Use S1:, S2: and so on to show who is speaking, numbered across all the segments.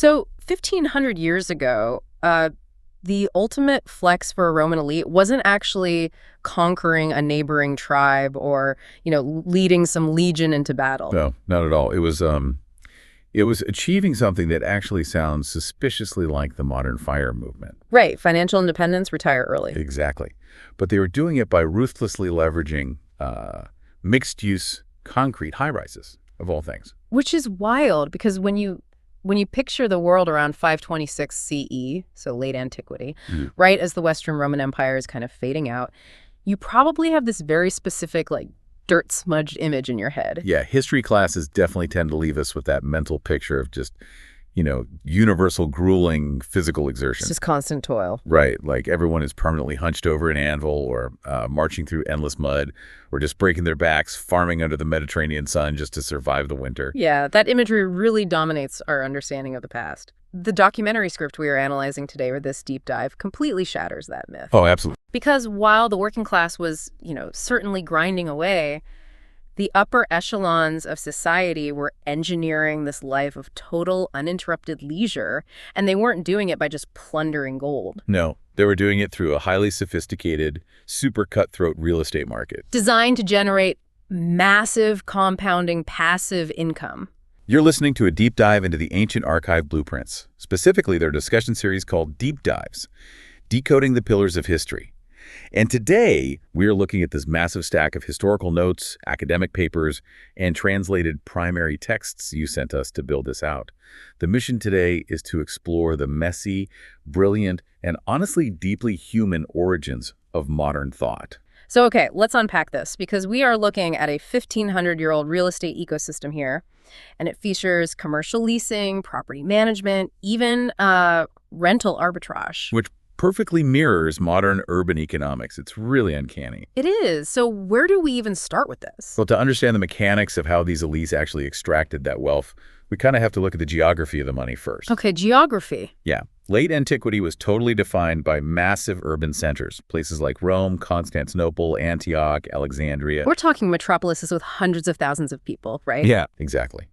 S1: So 1,500 years ago, the ultimate flex for a Roman elite wasn't actually conquering a neighboring tribe or, leading some legion into battle.
S2: No, not at all. It was achieving something that actually sounds suspiciously like the modern FIRE movement.
S1: Right. Financial independence, retire early.
S2: Exactly. But they were doing it by ruthlessly leveraging mixed-use concrete high-rises, of all things.
S1: Which is wild because when you picture the world around 526 CE, so late antiquity, right as the Western Roman Empire is kind of fading out, you probably have this very specific, dirt-smudged image in your head.
S2: Yeah, history classes definitely tend to leave us with that mental picture of just, universal grueling physical exertion.
S1: It's just constant toil.
S2: Right, like everyone is permanently hunched over an anvil or marching through endless mud or just breaking their backs, farming under the Mediterranean sun just to survive the winter.
S1: Yeah, that imagery really dominates our understanding of the past. The documentary script we are analyzing today, or this deep dive, completely shatters that myth.
S2: Oh, absolutely.
S1: Because while the working class was, certainly grinding away, the upper echelons of society were engineering this life of total, uninterrupted leisure, and they weren't doing it by just plundering gold.
S2: No, they were doing it through a highly sophisticated, super cutthroat real estate market.
S1: Designed to generate massive, compounding, passive income.
S2: You're listening to a deep dive into the ancient archive blueprints, specifically their discussion series called Deep Dives, Decoding the Pillars of History. And today, we're looking at this massive stack of historical notes, academic papers, and translated primary texts you sent us to build this out. The mission today is to explore the messy, brilliant, and honestly deeply human origins of modern thought.
S1: So, okay, let's unpack this, because we are looking at a 1,500-year-old real estate ecosystem here, and it features commercial leasing, property management, even rental arbitrage.
S2: Which perfectly mirrors modern urban economics. It's really uncanny.
S1: It is. So where do we even start with this?
S2: Well, to understand the mechanics of how these elites actually extracted that wealth, we kind of have to look at the geography of the money first.
S1: Okay, geography.
S2: Yeah. Late antiquity was totally defined by massive urban centers, places like Rome, Constantinople, Antioch, Alexandria.
S1: We're talking metropolises with hundreds of thousands of people, right?
S2: Yeah, exactly.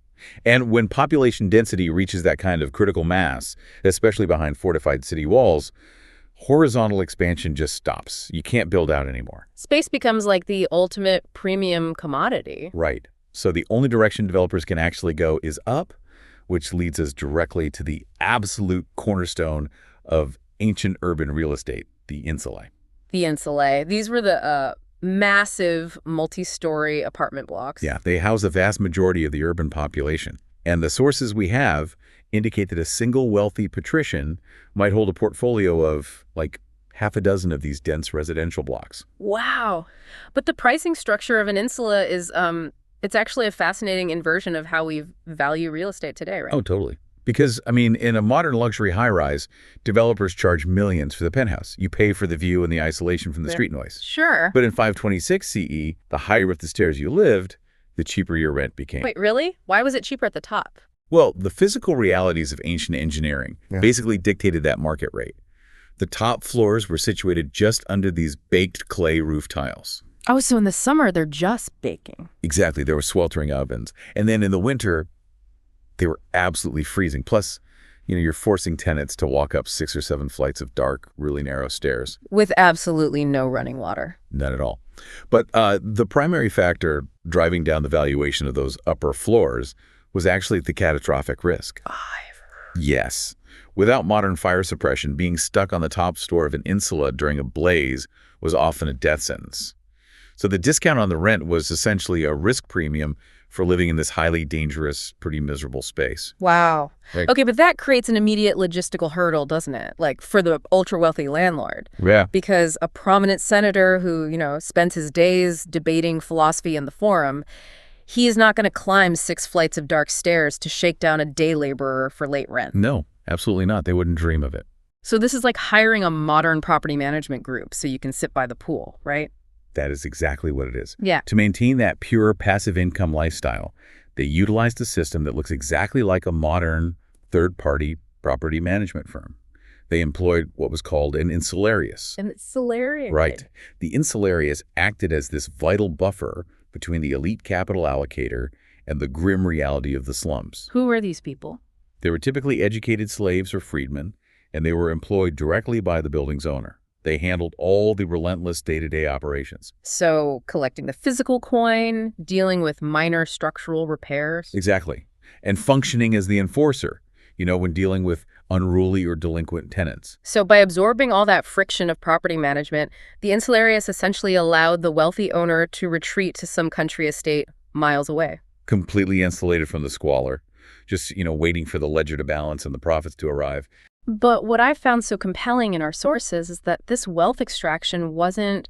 S2: And when population density reaches that kind of critical mass, especially behind fortified city walls, horizontal expansion just stops. You can't build out anymore.
S1: Space becomes like the ultimate premium commodity.
S2: Right. So the only direction developers can actually go is up, which leads us directly to the absolute cornerstone of ancient urban real estate, the insulae.
S1: The insulae. These were the massive multi-story apartment blocks.
S2: Yeah, they house the vast majority of the urban population. And the sources we have indicate that a single wealthy patrician might hold a portfolio of like half a dozen of these dense residential blocks.
S1: Wow. But the pricing structure of an insula is, it's actually a fascinating inversion of how we value real estate today, right?
S2: Oh, totally. Because, in a modern luxury high-rise, developers charge millions for the penthouse. You pay for the view and the isolation from the street noise.
S1: Sure.
S2: But in 526 CE, the higher up the stairs you lived, the cheaper your rent became.
S1: Wait, really? Why was it cheaper at the top?
S2: Well, the physical realities of ancient engineering basically dictated that market rate. The top floors were situated just under these baked clay roof tiles.
S1: Oh, so in the summer, they're just baking.
S2: Exactly. There were sweltering ovens. And then in the winter, they were absolutely freezing. Plus, you're forcing tenants to walk up 6 or 7 flights of dark, really narrow stairs.
S1: With absolutely no running water.
S2: Not at all. But the primary factor driving down the valuation of those upper floors was actually the catastrophic risk. Yes. Without modern fire suppression, being stuck on the top floor of an insula during a blaze was often a death sentence. So the discount on the rent was essentially a risk premium for living in this highly dangerous, pretty miserable space.
S1: Wow. Okay, but that creates an immediate logistical hurdle, doesn't it? Like for the ultra-wealthy landlord.
S2: Yeah.
S1: Because a prominent senator who, spends his days debating philosophy in the forum, he is not going to climb 6 flights of dark stairs to shake down a day laborer for late rent.
S2: No, absolutely not. They wouldn't dream of it.
S1: So this is like hiring a modern property management group so you can sit by the pool, right?
S2: That is exactly what it is.
S1: Yeah.
S2: To maintain that pure passive income lifestyle, they utilized a system that looks exactly like a modern third-party property management firm. They employed what was called an insularius.
S1: An insularius.
S2: Right. The insularius acted as this vital buffer between the elite capital allocator and the grim reality of the slums.
S1: Who were these people?
S2: They were typically educated slaves or freedmen, and they were employed directly by the building's owner. They handled all the relentless day-to-day operations.
S1: So collecting the physical coin, dealing with minor structural repairs.
S2: Exactly. And functioning as the enforcer, when dealing with unruly or delinquent tenants.
S1: So by absorbing all that friction of property management, the insularius essentially allowed the wealthy owner to retreat to some country estate miles away.
S2: Completely insulated from the squalor, just, waiting for the ledger to balance and the profits to arrive.
S1: But what I found so compelling in our sources is that this wealth extraction wasn't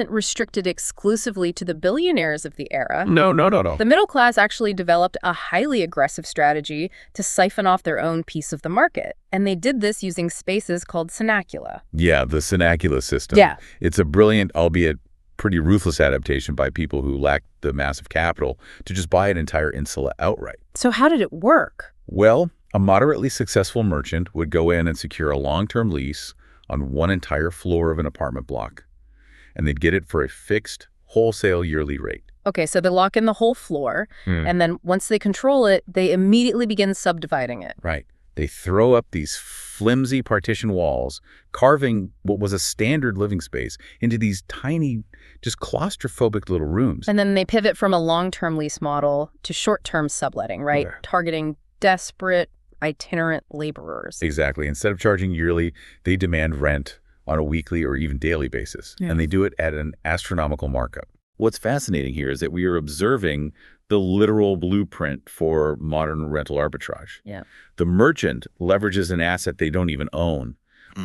S1: restricted exclusively to the billionaires of the era.
S2: No.
S1: The middle class actually developed a highly aggressive strategy to siphon off their own piece of the market. And they did this using spaces called synacula.
S2: Yeah, the synacula system.
S1: Yeah.
S2: It's a brilliant, albeit pretty ruthless adaptation by people who lacked the massive capital to just buy an entire insula outright.
S1: So how did it work?
S2: Well, a moderately successful merchant would go in and secure a long-term lease on one entire floor of an apartment block, and they'd get it for a fixed, wholesale yearly rate.
S1: Okay, so they lock in the whole floor, and then once they control it, they immediately begin subdividing it.
S2: Right. They throw up these flimsy partition walls, carving what was a standard living space into these tiny, just claustrophobic little rooms.
S1: And then they pivot from a long-term lease model to short-term subletting, right?
S2: Yeah.
S1: Targeting desperate, itinerant laborers.
S2: Exactly. Instead of charging yearly, they demand rent on a weekly or even daily basis,
S1: Yeah.
S2: and they do it at an astronomical markup. What's fascinating here is that we are observing the literal blueprint for modern rental arbitrage.
S1: Yeah.
S2: The merchant leverages an asset they don't even own,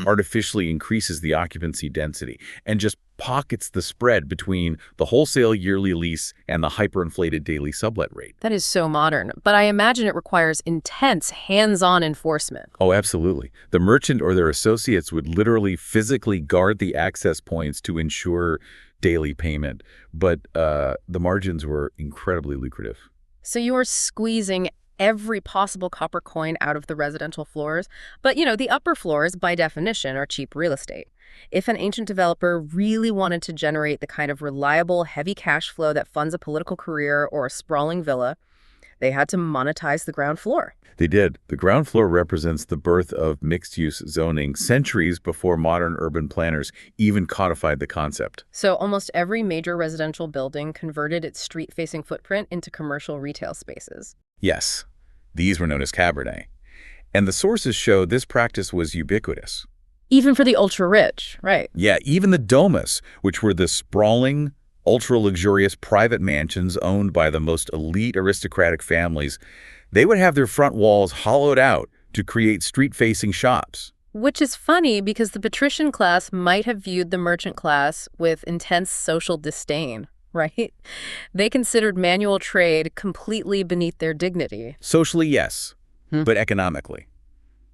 S2: artificially increases the occupancy density, and just pockets the spread between the wholesale yearly lease and the hyperinflated daily sublet rate.
S1: That is so modern, but I imagine it requires intense hands-on enforcement.
S2: Oh, absolutely. The merchant or their associates would literally physically guard the access points to ensure daily payment, but the margins were incredibly lucrative.
S1: So you are squeezing every possible copper coin out of the residential floors. But, the upper floors, by definition, are cheap real estate. If an ancient developer really wanted to generate the kind of reliable, heavy cash flow that funds a political career or a sprawling villa, they had to monetize the ground floor.
S2: They did. The ground floor represents the birth of mixed-use zoning centuries before modern urban planners even codified the concept.
S1: So almost every major residential building converted its street-facing footprint into commercial retail spaces.
S2: Yes, these were known as cabernet. And the sources show this practice was ubiquitous.
S1: Even for the ultra-rich, right?
S2: Yeah, even the domus, which were the sprawling, ultra-luxurious private mansions owned by the most elite aristocratic families, they would have their front walls hollowed out to create street-facing shops.
S1: Which is funny because the patrician class might have viewed the merchant class with intense social disdain. Right? They considered manual trade completely beneath their dignity.
S2: Socially, yes, but economically.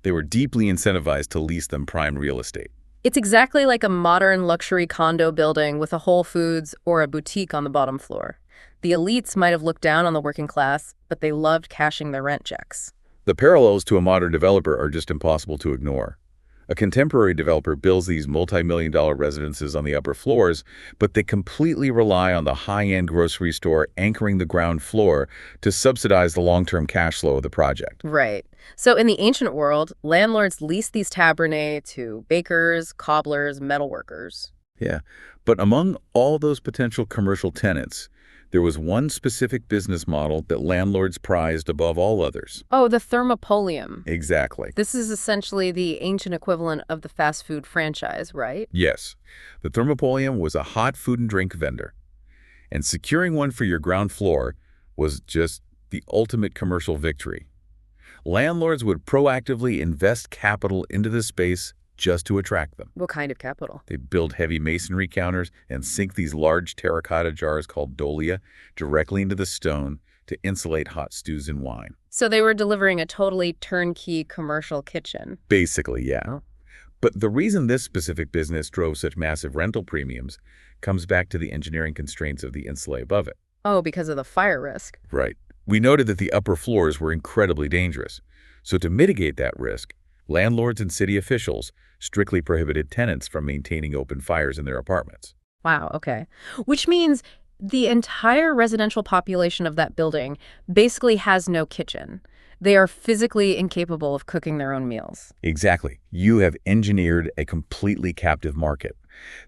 S2: They were deeply incentivized to lease them prime real estate.
S1: It's exactly like a modern luxury condo building with a Whole Foods or a boutique on the bottom floor. The elites might have looked down on the working class, but they loved cashing their rent checks.
S2: The parallels to a modern developer are just impossible to ignore. A contemporary developer builds these multi-million-dollar residences on the upper floors, but they completely rely on the high-end grocery store anchoring the ground floor to subsidize the long-term cash flow of the project.
S1: Right. So in the ancient world, landlords leased these tabernae to bakers, cobblers, metalworkers.
S2: Yeah, but among all those potential commercial tenants, there was one specific business model that landlords prized above all others.
S1: Oh, the thermopolium.
S2: Exactly.
S1: This is essentially the ancient equivalent of the fast food franchise, right?
S2: Yes. The thermopolium was a hot food and drink vendor. And securing one for your ground floor was just the ultimate commercial victory. Landlords would proactively invest capital into the space just to attract them.
S1: What kind of capital?
S2: They'd build heavy masonry counters and sink these large terracotta jars called dolia directly into the stone to insulate hot stews and wine.
S1: So they were delivering a totally turnkey commercial kitchen.
S2: Basically, yeah. But the reason this specific business drove such massive rental premiums comes back to the engineering constraints of the insulae above it.
S1: Oh, because of the fire risk.
S2: Right. We noted that the upper floors were incredibly dangerous. So to mitigate that risk, landlords and city officials strictly prohibited tenants from maintaining open fires in their apartments.
S1: Wow, okay. Which means the entire residential population of that building basically has no kitchen. They are physically incapable of cooking their own meals.
S2: Exactly. You have engineered a completely captive market.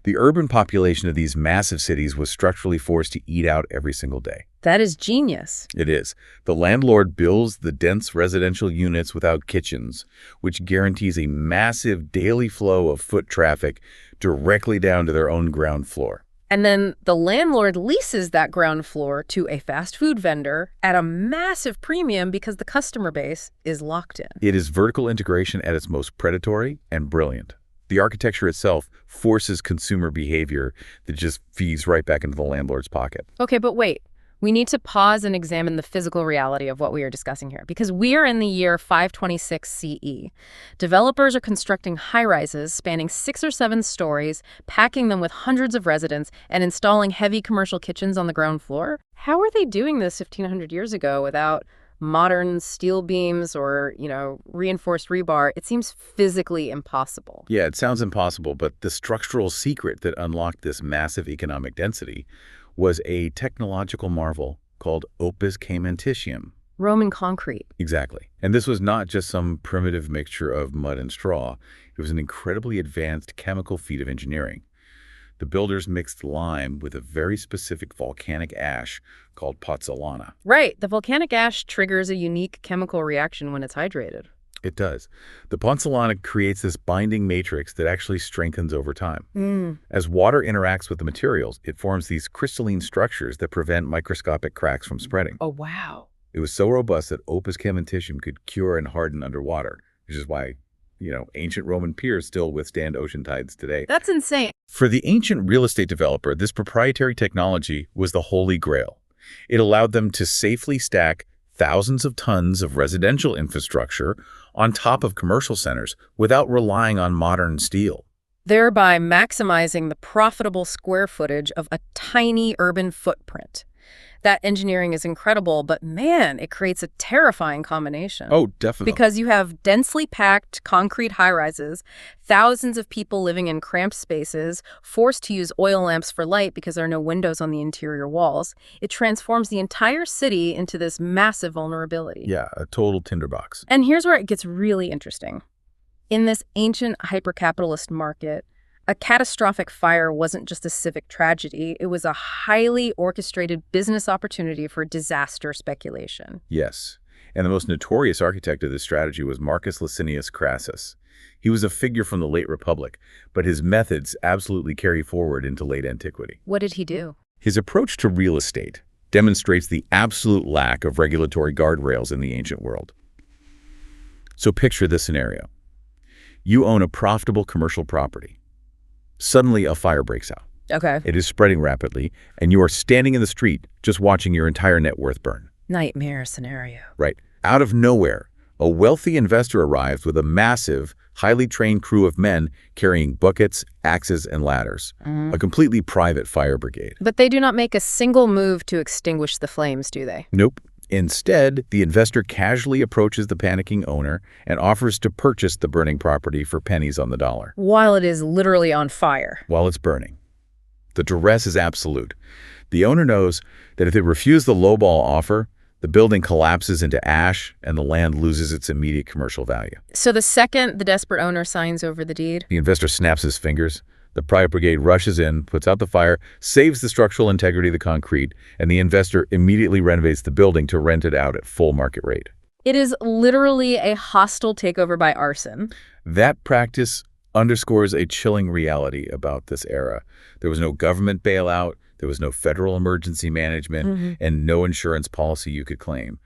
S2: The urban population of these massive cities was structurally forced to eat out every single day.
S1: That is genius.
S2: It is. The landlord builds the dense residential units without kitchens, which guarantees a massive daily flow of foot traffic directly down to their own ground floor.
S1: And then the landlord leases that ground floor to a fast food vendor at a massive premium because the customer base is locked in.
S2: It is vertical integration at its most predatory and brilliant. The architecture itself forces consumer behavior that just feeds right back into the landlord's pocket.
S1: Okay, but wait. We need to pause and examine the physical reality of what we are discussing here, because we are in the year 526 CE. Developers are constructing high-rises spanning 6 or 7 stories, packing them with hundreds of residents, and installing heavy commercial kitchens on the ground floor. How are they doing this 1,500 years ago without modern steel beams or, reinforced rebar? It seems physically impossible.
S2: Yeah, it sounds impossible, but the structural secret that unlocked this massive economic density was a technological marvel called opus caementitium.
S1: Roman concrete.
S2: Exactly. And this was not just some primitive mixture of mud and straw. It was an incredibly advanced chemical feat of engineering. The builders mixed lime with a very specific volcanic ash called pozzolana.
S1: Right. The volcanic ash triggers a unique chemical reaction when it's hydrated.
S2: It does. The pozzolana creates this binding matrix that actually strengthens over time. As water interacts with the materials, it forms these crystalline structures that prevent microscopic cracks from spreading.
S1: Oh, wow.
S2: It was so robust that opus caementitium could cure and harden underwater, which is why, ancient Roman piers still withstand ocean tides today.
S1: That's insane.
S2: For the ancient real estate developer, this proprietary technology was the holy grail. It allowed them to safely stack thousands of tons of residential infrastructure on top of commercial centers without relying on modern steel.
S1: Thereby maximizing the profitable square footage of a tiny urban footprint. That engineering is incredible, but man, it creates a terrifying combination.
S2: Oh, definitely.
S1: Because you have densely packed concrete high-rises, thousands of people living in cramped spaces, forced to use oil lamps for light because there are no windows on the interior walls. It transforms the entire city into this massive vulnerability.
S2: Yeah, a total tinderbox.
S1: And here's where it gets really interesting. In this ancient hyper-capitalist market, a catastrophic fire wasn't just a civic tragedy. It was a highly orchestrated business opportunity for disaster speculation.
S2: Yes. And the most notorious architect of this strategy was Marcus Licinius Crassus. He was a figure from the late Republic, but his methods absolutely carry forward into late antiquity.
S1: What did he do?
S2: His approach to real estate demonstrates the absolute lack of regulatory guardrails in the ancient world. So picture this scenario. You own a profitable commercial property. Suddenly, a fire breaks out.
S1: Okay.
S2: It is spreading rapidly, and you are standing in the street just watching your entire net worth burn.
S1: Nightmare scenario.
S2: Right. Out of nowhere, a wealthy investor arrives with a massive, highly trained crew of men carrying buckets, axes, and ladders. A completely private fire brigade.
S1: But they do not make a single move to extinguish the flames, do they?
S2: Nope. Instead, the investor casually approaches the panicking owner and offers to purchase the burning property for pennies on the dollar.
S1: While it is literally on fire.
S2: While it's burning. The duress is absolute. The owner knows that if they refuse the lowball offer, the building collapses into ash and the land loses its immediate commercial value.
S1: So the second the desperate owner signs over the deed?
S2: The investor snaps his fingers. The private brigade rushes in, puts out the fire, saves the structural integrity of the concrete, and the investor immediately renovates the building to rent it out at full market rate.
S1: It is literally a hostile takeover by arson.
S2: That practice underscores a chilling reality about this era. There was no government bailout, there was no federal emergency management, and no insurance policy you could claim.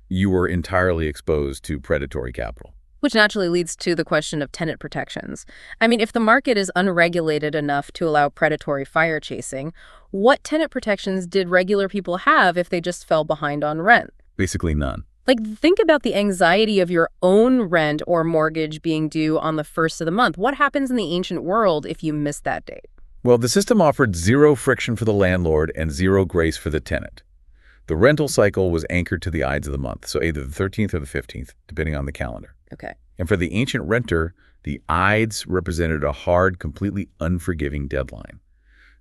S2: You were entirely exposed to predatory capital.
S1: Which naturally leads to the question of tenant protections. I mean, if the market is unregulated enough to allow predatory fire chasing, what tenant protections did regular people have if they just fell behind on rent?
S2: Basically none.
S1: Like, think about the anxiety of your own rent or mortgage being due on the first of the month. What happens in the ancient world if you miss that date?
S2: Well, the system offered zero friction for the landlord and zero grace for the tenant. The rental cycle was anchored to the Ides of the month, so either the 13th or the 15th, depending on the calendar.
S1: Okay.
S2: And for the ancient renter, the Ides represented a hard, completely unforgiving deadline.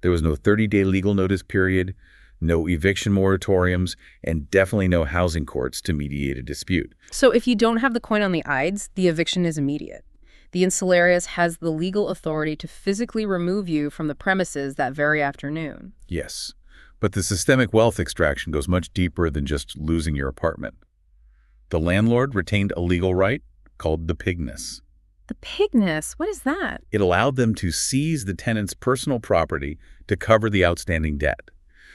S2: There was no 30-day legal notice period. no eviction moratoriums, and definitely no housing courts to mediate a dispute.
S1: So if you don't have the coin on the ides, the eviction is immediate. The insularius has the legal authority to physically remove you from the premises that very afternoon.
S2: Yes, but the systemic wealth extraction goes much deeper than just losing your apartment. The landlord retained a legal right called the pignus.
S1: The pignus, what is that?
S2: It allowed them to seize the tenant's personal property to cover the outstanding debt.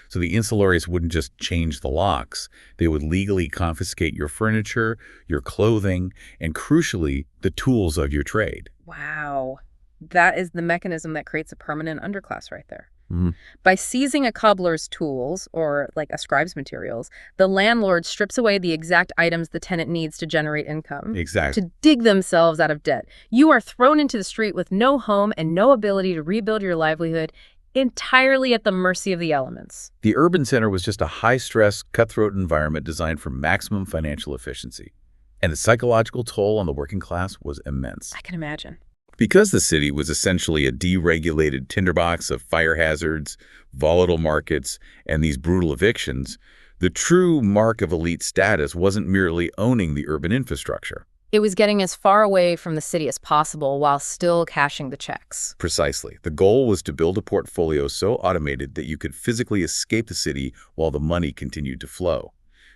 S2: So the insularius wouldn't just change the locks. They would legally confiscate your furniture, your clothing, and crucially, the tools of your trade.
S1: Wow. That is the mechanism that creates a permanent underclass right there.
S2: Mm-hmm.
S1: By seizing a cobbler's tools, or like a scribe's materials, the landlord strips away the exact items the tenant needs to generate income.
S2: Exactly.
S1: To dig themselves out of debt. You are thrown into the street with no home and no ability to rebuild your livelihood, entirely at the mercy of the elements.
S2: The urban center was just a high-stress, cutthroat environment designed for maximum financial efficiency. And the psychological toll on the working class was immense.
S1: I can imagine.
S2: Because the city was essentially a deregulated tinderbox of fire hazards, volatile markets, and these brutal evictions, the true mark of elite status wasn't merely owning the urban infrastructure.
S1: It was getting as far away from the city as possible while still cashing the checks.
S2: Precisely. The goal was to build a portfolio so automated that you could physically escape the city while the money continued to flow.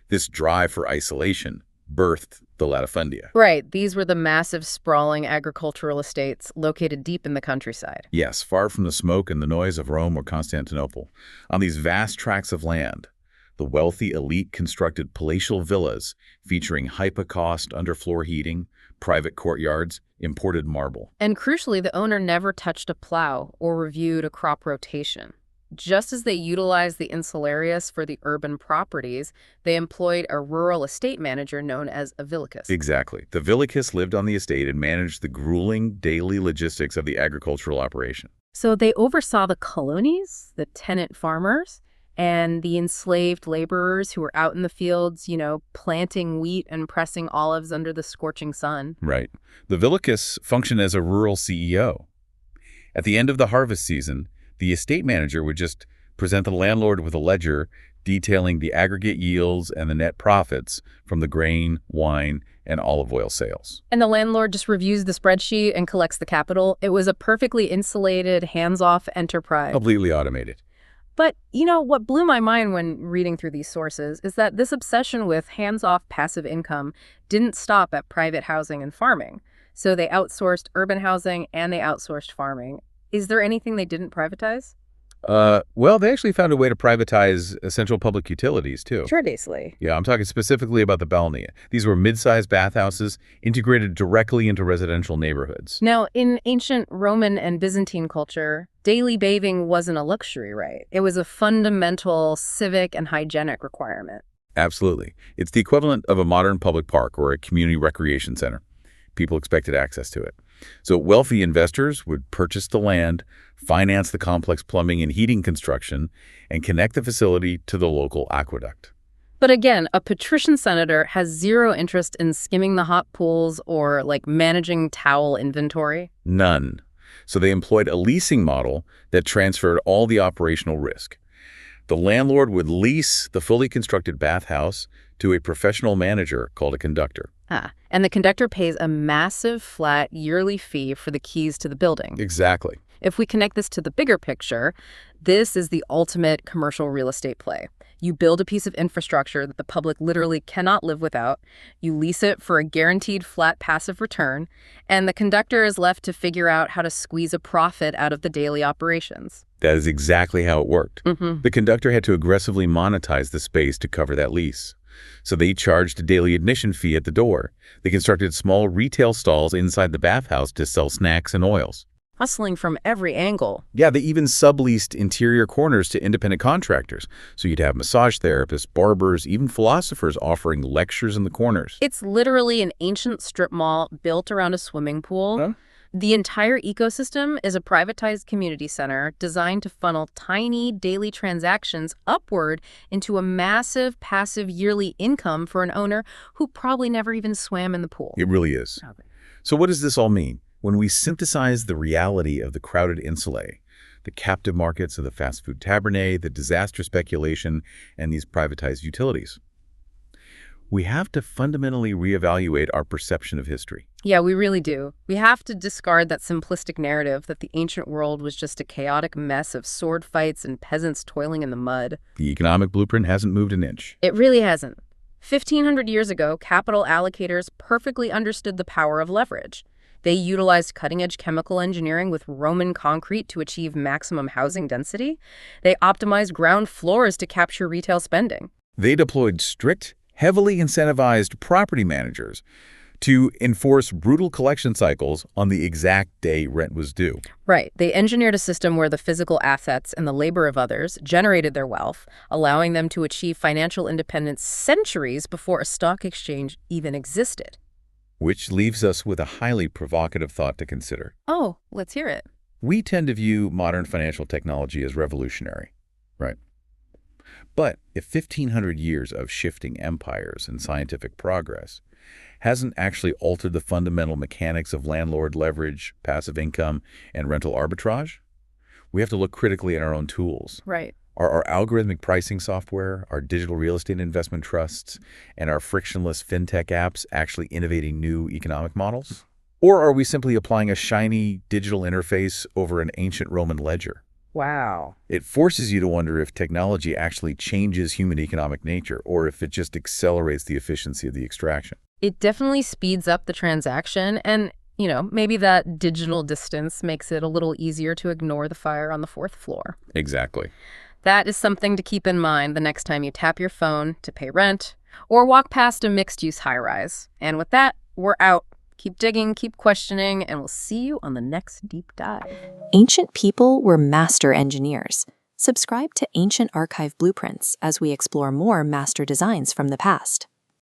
S2: This drive for isolation birthed the latifundia.
S1: Right. These were the massive, sprawling agricultural estates located deep in the countryside.
S2: Yes, far from the smoke and the noise of Rome or Constantinople. On these vast tracts of land, the wealthy elite constructed palatial villas featuring hyper-cost underfloor heating, private courtyards, imported marble.
S1: And crucially, the owner never touched a plow or reviewed a crop rotation. Just as they utilized the insularius for the urban properties, they employed a rural estate manager known as a villicus.
S2: Exactly. The villicus lived on the estate and managed the grueling daily logistics of the agricultural operation.
S1: So they oversaw the colonies, the tenant farmers, and the enslaved laborers who were out in the fields, planting wheat and pressing olives under the scorching sun.
S2: Right. The villicus functioned as a rural CEO. At the end of the harvest season, the estate manager would just present the landlord with a ledger detailing the aggregate yields and the net profits from the grain, wine, and olive oil sales.
S1: And the landlord just reviews the spreadsheet and collects the capital. It was a perfectly insulated, hands-off enterprise.
S2: Completely automated.
S1: But, what blew my mind when reading through these sources is that this obsession with hands-off passive income didn't stop at private housing and farming. So they outsourced urban housing and they outsourced farming. Is there anything they didn't privatize?
S2: Well, they actually found a way to privatize essential public utilities, too.
S1: Tremendously.
S2: Yeah, I'm talking specifically about the balnea. These were mid-sized bathhouses integrated directly into residential neighborhoods.
S1: Now, in ancient Roman and Byzantine culture, daily bathing wasn't a luxury, right? It was a fundamental civic and hygienic requirement.
S2: Absolutely. It's the equivalent of a modern public park or a community recreation center. People expected access to it. So wealthy investors would purchase the land, finance the complex plumbing and heating construction, and connect the facility to the local aqueduct.
S1: But again, a patrician senator has zero interest in skimming the hot pools or managing towel inventory.
S2: None. So they employed a leasing model that transferred all the operational risk. The landlord would lease the fully constructed bathhouse to a professional manager called a conductor.
S1: And the conductor pays a massive flat yearly fee for the keys to the building.
S2: Exactly.
S1: If we connect this to the bigger picture, this is the ultimate commercial real estate play. You build a piece of infrastructure that the public literally cannot live without, you lease it for a guaranteed flat passive return, and the conductor is left to figure out how to squeeze a profit out of the daily operations.
S2: That is exactly how it worked.
S1: Mm-hmm.
S2: The conductor had to aggressively monetize the space to cover that lease. So they charged a daily admission fee at the door. They constructed small retail stalls inside the bathhouse to sell snacks and oils.
S1: Hustling from every angle.
S2: Yeah, they even subleased interior corners to independent contractors. So you'd have massage therapists, barbers, even philosophers offering lectures in the corners.
S1: It's literally an ancient strip mall built around a swimming pool.
S2: Huh?
S1: The entire ecosystem is a privatized community center designed to funnel tiny daily transactions upward into a massive passive yearly income for an owner who probably never even swam in the pool.
S2: It really is.
S1: Okay.
S2: So what does this all mean? When we synthesize the reality of the crowded insulae, the captive markets of the fast food tabernae, the disaster speculation, and these privatized utilities. We have to fundamentally reevaluate our perception of history.
S1: Yeah, we really do. We have to discard that simplistic narrative that the ancient world was just a chaotic mess of sword fights and peasants toiling in the mud.
S2: The economic blueprint hasn't moved an inch.
S1: It really hasn't. 1,500 years ago, capital allocators perfectly understood the power of leverage. They utilized cutting-edge chemical engineering with Roman concrete to achieve maximum housing density. They optimized ground floors to capture retail spending.
S2: They deployed strict, heavily incentivized property managers to enforce brutal collection cycles on the exact day rent was due.
S1: Right. They engineered a system where the physical assets and the labor of others generated their wealth, allowing them to achieve financial independence centuries before a stock exchange even existed.
S2: Which leaves us with a highly provocative thought to consider.
S1: Oh, let's hear it.
S2: We tend to view modern financial technology as revolutionary, right? But if 1,500 years of shifting empires and scientific progress hasn't actually altered the fundamental mechanics of landlord leverage, passive income, and rental arbitrage, we have to look critically at our own tools.
S1: Right.
S2: Are our algorithmic pricing software, our digital real estate investment trusts, and our frictionless fintech apps actually innovating new economic models? Or are we simply applying a shiny digital interface over an ancient Roman ledger?
S1: Wow.
S2: It forces you to wonder if technology actually changes human economic nature or if it just accelerates the efficiency of the extraction.
S1: It definitely speeds up the transaction, and, maybe that digital distance makes it a little easier to ignore the fire on the fourth floor.
S2: Exactly.
S1: That is something to keep in mind the next time you tap your phone to pay rent or walk past a mixed-use high-rise. And with that, we're out. Keep digging, keep questioning, and we'll see you on the next deep dive.
S3: Ancient people were master engineers. Subscribe to Ancient Archive Blueprints as we explore more master designs from the past.